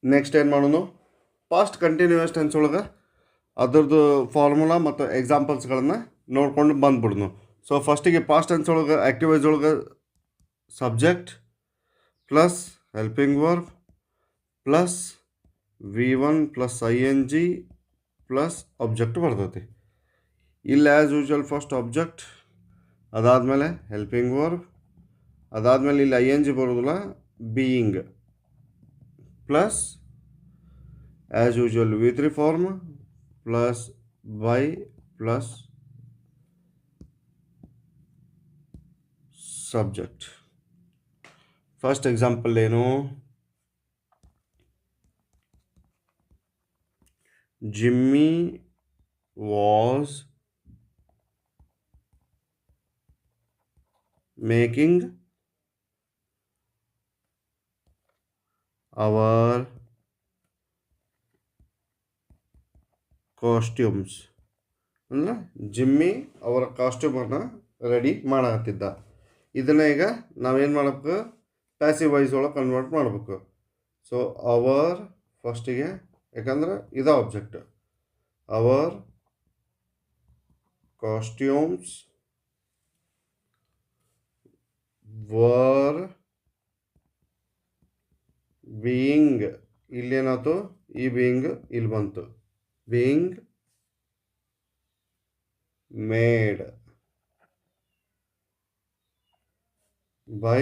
Next ಏನು ಮಾಡೋಣ, past continuous tense ಒಳಗೆ ಅದರದ್ದು ಫಾರ್ಮುಲಾ ಮತ್ತು ಎಕ್ಸಾಂಪಲ್ಸ್ಗಳನ್ನು ನೋಡ್ಕೊಂಡು ಬಂದ್ಬಿಡ್ನು. ಸೊ ಫಸ್ಟಿಗೆ ಪಾಸ್ಟ್ ಟೆನ್ಸ್ ಒಳಗೆ ಆ್ಯಕ್ಟಿವ್ ವಾಯ್ಸ್ ಒಳಗೆ subject plus helping verb plus V1 plus ING plus object ಬರ್ತೈತಿ. ಇಲ್ಲಿ ಆ್ಯಸ್ ಯೂಶ್ವಲ್ ಫಸ್ಟ್ ಆಬ್ಜೆಕ್ಟ್, ಅದಾದಮೇಲೆ ಹೆಲ್ಪಿಂಗ್ ವರ್ಬ್, ಅದಾದಮೇಲೆ ಇಲ್ಲಿ ING ಬರೋದಿಲ್ಲ, being plus as usual V3 form plus by plus subject. First example ಏನು, Jimmy was making our costumes. ಅಂದರೆ Jimmy ಅವರ ಕಾಸ್ಟ್ಯೂಮನ್ನು ರೆಡಿ ಮಾಡತ್ತಿದ್ದ. ಇದನ್ನು ಈಗ ನಾವೇನು ಮಾಡಬೇಕು, ಪ್ಯಾಸಿವ್ ವಾಯ್ಸ್ ಒಳಗೆ ಕನ್ವರ್ಟ್ ಮಾಡಬೇಕು. ಸೊ ಅವರ್ ಫಸ್ಟಿಗೆ, ಯಾಕಂದ್ರೆ ಇದು object, our costumes were being, ಇಲ್ಲೇನಾಯ್ತು, ಈ ಬೀಯಿಂಗ್ ಇಲ್ಲಿ ಬಂತು, ಬೀಯಿಂಗ್ ಮೇಡ್ ಬೈ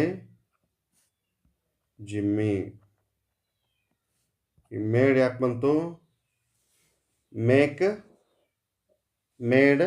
ಜಿಮ್ಮಿ. ಈ ಮೇಡ್ ಯಾಕೆ ಬಂತು, ಮೇಕ್ ಮೇಡ್